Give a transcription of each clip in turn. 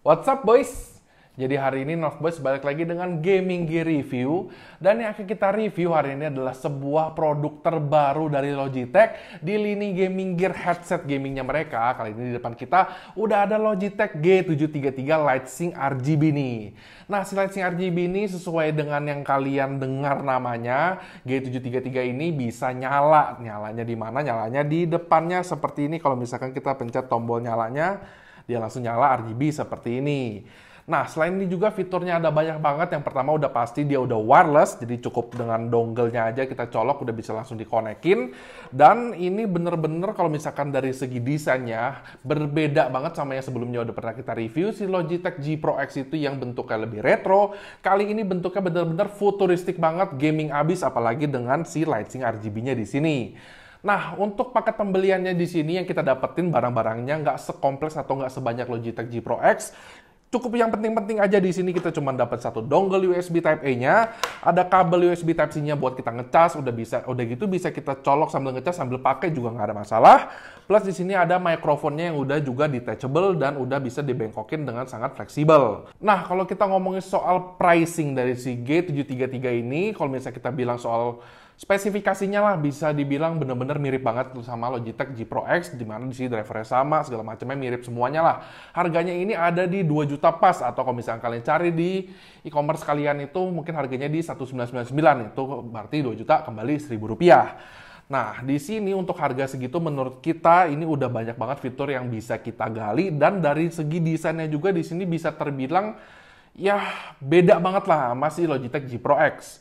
What's up boys? Jadi hari ini North Boys balik lagi dengan Gaming Gear Review. Dan yang akan kita review hari ini adalah sebuah produk terbaru dari Logitech di lini Gaming Gear headset gamingnya mereka. Kali ini di depan kita udah ada Logitech G733 Lightsync RGB nih. Nah, si Lightsync RGB ini sesuai dengan yang kalian dengar namanya, G733 ini bisa nyala. Nyalanya di mana? Nyalanya di depannya seperti ini. Kalau misalkan kita pencet tombol nyalanya, dia langsung nyala RGB seperti ini. Nah, selain ini juga fiturnya ada banyak banget. Yang pertama udah pasti dia udah wireless, jadi cukup dengan dongle-nya aja kita colok udah bisa langsung dikonekin. Dan ini bener-bener kalau misalkan dari segi desainnya berbeda banget sama yang sebelumnya udah pernah kita review. Si Logitech G Pro X itu yang bentuknya lebih retro. Kali ini bentuknya bener-bener futuristik banget, gaming abis, apalagi dengan si Lightsync RGB-nya di sini. Nah, untuk paket pembeliannya di sini yang kita dapetin barang-barangnya nggak sekompleks atau nggak sebanyak Logitech G Pro X. Cukup yang penting-penting aja di sini kita cuma dapat satu dongle USB Type A-nya, ada kabel USB Type C-nya buat kita ngecas, udah gitu bisa kita colok sambil ngecas sambil pakai juga nggak ada masalah. Plus di sini ada mikrofonnya yang udah juga detachable dan udah bisa dibengkokin dengan sangat fleksibel. Nah, kalau kita ngomongin soal pricing dari si G733 ini, kalau misalnya kita bilang soal spesifikasinya lah bisa dibilang bener-bener mirip banget sama Logitech G Pro X, di mana di sini drivernya sama, segala macamnya mirip semuanya lah. Harganya ini ada di 2 juta pas, atau kalau misalnya kalian cari di e-commerce kalian itu mungkin harganya di 1999, itu berarti 2 juta kembali 1.000 rupiah. Nah, di sini untuk harga segitu menurut kita ini udah banyak banget fitur yang bisa kita gali, dan dari segi desainnya juga di sini bisa terbilang ya beda banget lah masih Logitech G Pro X.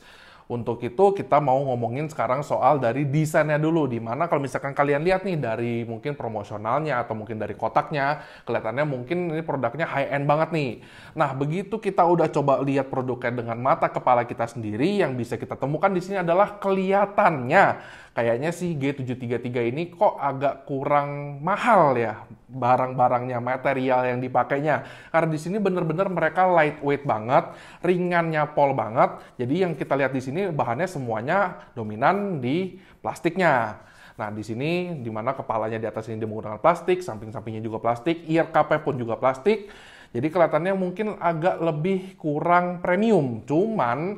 Untuk itu kita mau ngomongin sekarang soal dari desainnya dulu, dimana kalau misalkan kalian lihat nih dari mungkin promosionalnya atau mungkin dari kotaknya, kelihatannya mungkin ini produknya high end banget nih. Nah, begitu kita udah coba lihat produknya dengan mata kepala kita sendiri, yang bisa kita temukan di sini adalah kelihatannya kayaknya si G733 ini kok agak kurang mahal ya barang-barangnya, material yang dipakainya. Karena di sini bener-bener mereka lightweight banget, ringannya pol banget. Jadi yang kita lihat di sini bahannya semuanya dominan di plastiknya. Nah, di sini dimana kepalanya di atas ini dia menggunakan plastik, samping-sampingnya juga plastik, ear cup-nya pun juga plastik. Jadi kelihatannya mungkin agak lebih kurang premium. Cuman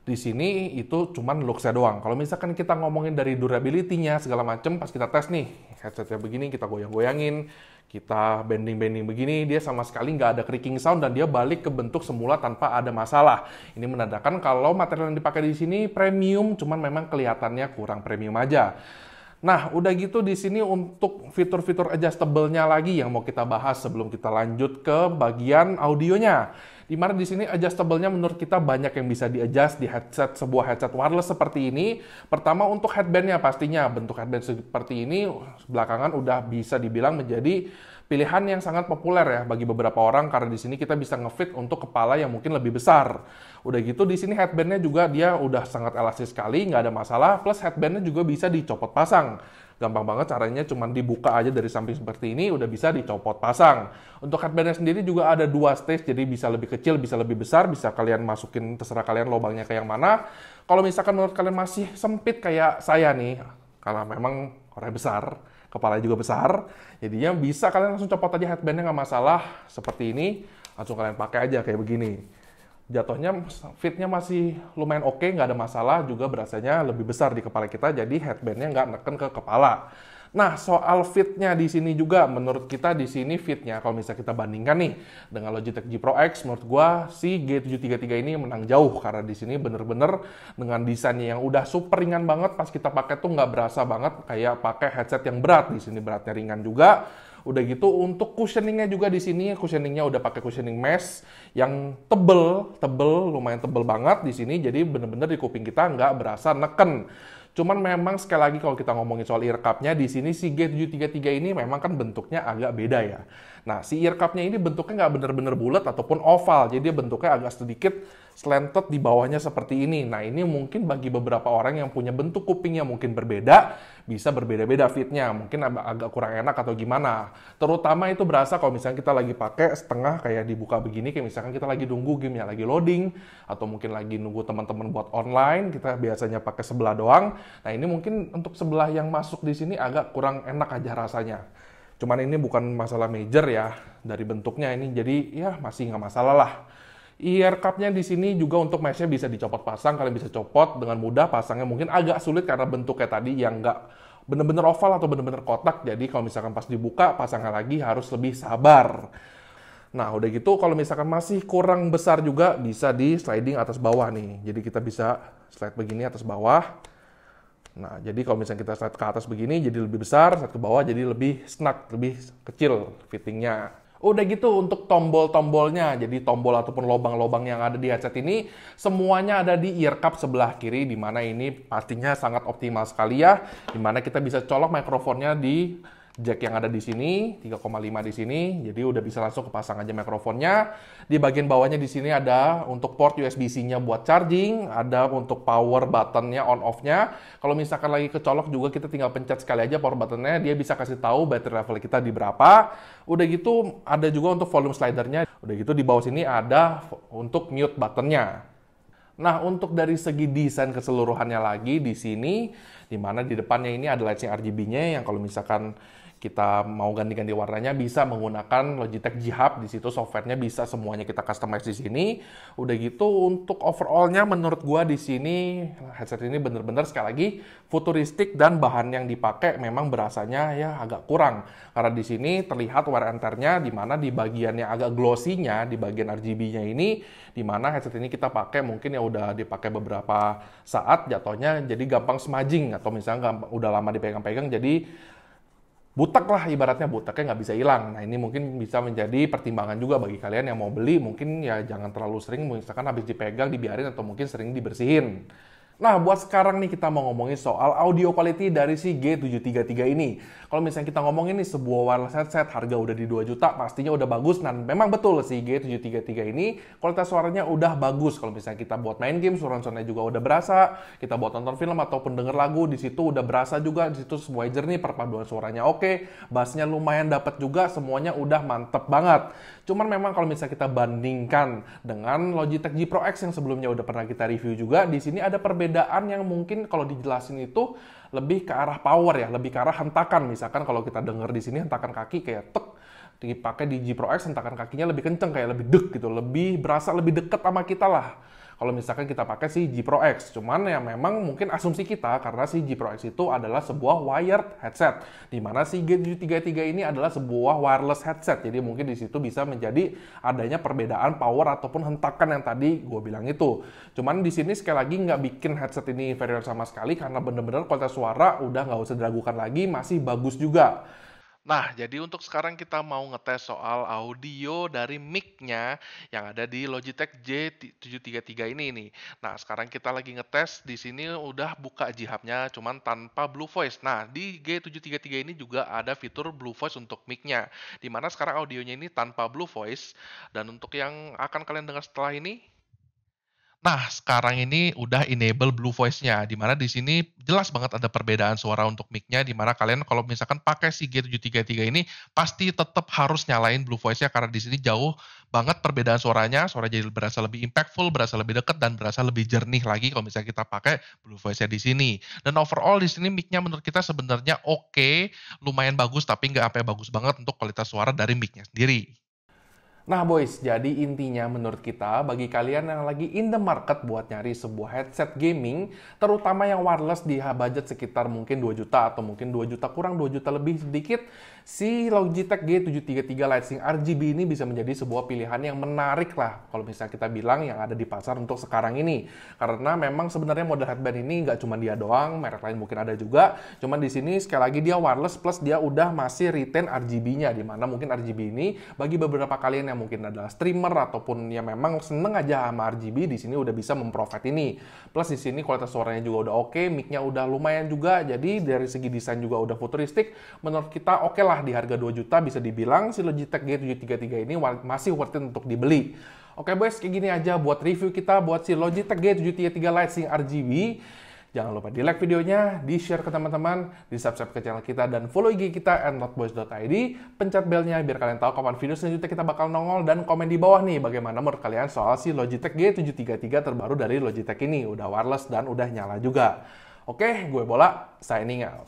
di sini itu cuman looks-nya doang. Kalau misalkan kita ngomongin dari durability-nya segala macam, pas kita tes nih, headset-nya begini, kita goyang-goyangin, kita bending-bending begini, dia sama sekali nggak ada creaking sound dan dia balik ke bentuk semula tanpa ada masalah. Ini menandakan kalau material yang dipakai di sini premium, cuman memang kelihatannya kurang premium aja. Nah, udah gitu di sini untuk fitur-fitur adjustable-nya lagi yang mau kita bahas sebelum kita lanjut ke bagian audionya. Di mana di sini adjustable-nya menurut kita banyak yang bisa di-adjust di headset, sebuah headset wireless seperti ini. Pertama untuk headband-nya pastinya, bentuk headband seperti ini belakangan udah bisa dibilang menjadi pilihan yang sangat populer ya bagi beberapa orang, karena di sini kita bisa ngefit untuk kepala yang mungkin lebih besar. Udah gitu di sini headband-nya juga dia udah sangat elastis sekali, nggak ada masalah. Plus headband-nya juga bisa dicopot pasang. Gampang banget caranya, cuman dibuka aja dari samping seperti ini, udah bisa dicopot pasang. Untuk headband-nya sendiri juga ada 2 stage, jadi bisa lebih kecil, bisa lebih besar, bisa kalian masukin, terserah kalian lubangnya kayak yang mana. Kalau misalkan menurut kalian masih sempit kayak saya nih, karena memang orangnya besar, kepalanya juga besar, jadinya bisa kalian langsung copot aja headband-nya, nggak masalah, seperti ini, langsung kalian pakai aja kayak begini. Jatuhnya fitnya masih lumayan oke, nggak ada masalah, juga berasanya lebih besar di kepala kita, jadi headbandnya nggak neken ke kepala. Nah, soal fitnya di sini juga, menurut kita di sini fitnya, kalau misalnya kita bandingkan nih dengan Logitech G Pro X, menurut gua si G733 ini menang jauh, karena di sini bener-bener dengan desainnya yang udah super ringan banget, pas kita pakai tuh nggak berasa banget kayak pakai headset yang berat. Di sini beratnya ringan juga. Udah gitu untuk cushioningnya juga di sini, cushioningnya udah pakai cushioning mesh yang tebel, lumayan tebel banget di sini. Jadi bener-bener di kuping kita nggak berasa neken. Cuman memang sekali lagi kalau kita ngomongin soal ear cup-nya, di sini si G733 ini memang kan bentuknya agak beda ya. Nah, si ear cup-nya ini bentuknya nggak bener-bener bulat ataupun oval, jadi dia bentuknya agak sedikit slanted di bawahnya seperti ini. Nah, ini mungkin bagi beberapa orang yang punya bentuk kuping yang mungkin berbeda, bisa berbeda-beda fitnya, mungkin agak kurang enak atau gimana. Terutama itu berasa kalau misalnya kita lagi pakai setengah kayak dibuka begini, kayak misalkan kita lagi nunggu gamenya lagi loading, atau mungkin lagi nunggu teman-teman buat online, kita biasanya pakai sebelah doang. Nah, ini mungkin untuk sebelah yang masuk di sini agak kurang enak aja rasanya. Cuman ini bukan masalah major ya dari bentuknya ini, jadi ya masih nggak masalah lah. Ear cup-nya di sini juga untuk mesh-nya bisa dicopot pasang, kalian bisa copot dengan mudah. Pasangnya mungkin agak sulit karena bentuknya tadi yang nggak bener-bener oval atau bener-bener kotak, jadi kalau misalkan pas dibuka, pasangnya lagi harus lebih sabar. Nah, udah gitu kalau misalkan masih kurang besar juga bisa di sliding atas bawah nih. Jadi kita bisa slide begini atas bawah. Nah, jadi kalau misalnya kita slide ke atas begini jadi lebih besar, slide ke bawah jadi lebih snug, lebih kecil fittingnya. Udah gitu untuk tombol-tombolnya, jadi tombol ataupun lubang-lubang yang ada di headset ini semuanya ada di ear cup sebelah kiri, di mana ini pastinya sangat optimal sekali ya, di mana kita bisa colok mikrofonnya di jack yang ada di sini, 3,5 di sini, jadi udah bisa langsung kepasang aja mikrofonnya. Di bagian bawahnya di sini ada untuk port USB-C-nya buat charging, ada untuk power button-nya on-off-nya. Kalau misalkan lagi kecolok juga kita tinggal pencet sekali aja power button-nya, dia bisa kasih tahu battery level kita di berapa. Udah gitu ada juga untuk volume slider-nya. Udah gitu di bawah sini ada untuk mute button-nya. Nah, untuk dari segi desain keseluruhannya lagi di sini, di mana di depannya ini ada lighting RGB-nya yang kalau misalkan kita mau ganti-ganti warnanya bisa menggunakan Logitech G Hub. Di situ softwarenya bisa semuanya kita customize di sini. Udah gitu untuk overall-nya menurut gua di sini headset ini bener-bener sekali lagi futuristik dan bahan yang dipakai memang berasanya ya agak kurang. Karena di sini terlihat wear and tear-nya di mana di bagian yang agak glossy-nya di bagian RGB-nya ini, di mana headset ini kita pakai mungkin ya udah dipakai beberapa saat jatuhnya jadi gampang smudging atau misalnya udah lama dipegang-pegang jadi butek lah, ibaratnya buteknya nggak bisa hilang. Nah, ini mungkin bisa menjadi pertimbangan juga bagi kalian yang mau beli, mungkin ya jangan terlalu sering, misalkan habis dipegang dibiarin atau mungkin sering dibersihin. Nah, buat sekarang nih kita mau ngomongin soal audio quality dari si G733 ini. Kalau misalnya kita ngomongin nih sebuah wireless headset harga udah di 2 juta, pastinya udah bagus. Dan memang betul si G733 ini kualitas suaranya udah bagus. Kalau misalnya kita buat main game, suara-suaranya juga udah berasa. Kita buat nonton film ataupun denger lagu, di situ udah berasa juga. Di situ semua jernih, perpaduan suaranya oke. Bassnya lumayan dapat juga, semuanya udah mantep banget. Cuman memang kalau misalnya kita bandingkan dengan Logitech G Pro X yang sebelumnya udah pernah kita review juga, di sini ada perbedaan yang mungkin kalau dijelasin itu lebih ke arah power ya, lebih ke arah hentakan. Misalkan kalau kita denger di sini hentakan kaki kayak tek, dipakai di G Pro X hentakan kakinya lebih kenceng, kayak lebih dek gitu, lebih berasa lebih deket sama kita lah. Kalau misalkan kita pakai si G Pro X, cuman ya memang mungkin asumsi kita karena si G Pro X itu adalah sebuah wired headset, di mana si G733 ini adalah sebuah wireless headset. Jadi mungkin di situ bisa menjadi adanya perbedaan power ataupun hentakan yang tadi gue bilang itu. Cuman di sini sekali lagi nggak bikin headset ini inferior sama sekali karena bener-bener kualitas suara udah nggak usah diragukan lagi, masih bagus juga. Nah, jadi untuk sekarang kita mau ngetes soal audio dari mic-nya yang ada di Logitech J733 ini nih. Nah, sekarang kita lagi ngetes di sini udah buka G Hub-nya cuman tanpa Blue Voice. Nah, di G733 ini juga ada fitur Blue Voice untuk mic-nya. Dimana sekarang audionya ini tanpa Blue Voice. Dan untuk yang akan kalian dengar setelah ini, nah, sekarang ini udah enable Blue Voice-nya, di mana di sini jelas banget ada perbedaan suara untuk mic-nya, di mana kalian kalau misalkan pakai si G733 ini, pasti tetap harus nyalain Blue Voice-nya, karena di sini jauh banget perbedaan suaranya, suara jadi berasa lebih impactful, berasa lebih dekat, dan berasa lebih jernih lagi kalau misalnya kita pakai Blue Voice-nya di sini. Dan overall di sini mic-nya menurut kita sebenarnya oke, lumayan bagus, tapi nggak sampai bagus banget untuk kualitas suara dari mic-nya sendiri. Nah boys, jadi intinya menurut kita bagi kalian yang lagi in the market buat nyari sebuah headset gaming, terutama yang wireless di budget sekitar mungkin 2 juta atau mungkin 2 juta kurang, 2 juta lebih sedikit, si Logitech G733 Lightsync RGB ini bisa menjadi sebuah pilihan yang menarik lah kalau misalnya kita bilang yang ada di pasar untuk sekarang ini. Karena memang sebenarnya model headband ini nggak cuma dia doang, merek lain mungkin ada juga, cuman di sini sekali lagi dia wireless plus dia udah masih retain RGB-nya, di mana mungkin RGB ini bagi beberapa kalian yang mungkin adalah streamer ataupun ya memang seneng aja sama RGB, di sini udah bisa memprovide ini. Plus di sini kualitas suaranya juga udah oke, mic-nya udah lumayan juga, jadi dari segi desain juga udah futuristik. Menurut kita oke lah, di harga 2 juta bisa dibilang si Logitech G733 ini masih worth it untuk dibeli. Oke boys, kayak gini aja buat review kita buat si Logitech G733 Lightsync RGB. Jangan lupa di-like videonya, di-share ke teman-teman, di-subscribe ke channel kita, dan follow IG kita @notboys.id. Pencet belnya biar kalian tahu kapan video selanjutnya kita bakal nongol, dan komen di bawah nih bagaimana menurut kalian soal si Logitech G733 terbaru dari Logitech ini. Udah wireless dan udah nyala juga. Oke, gue Bola, signing out.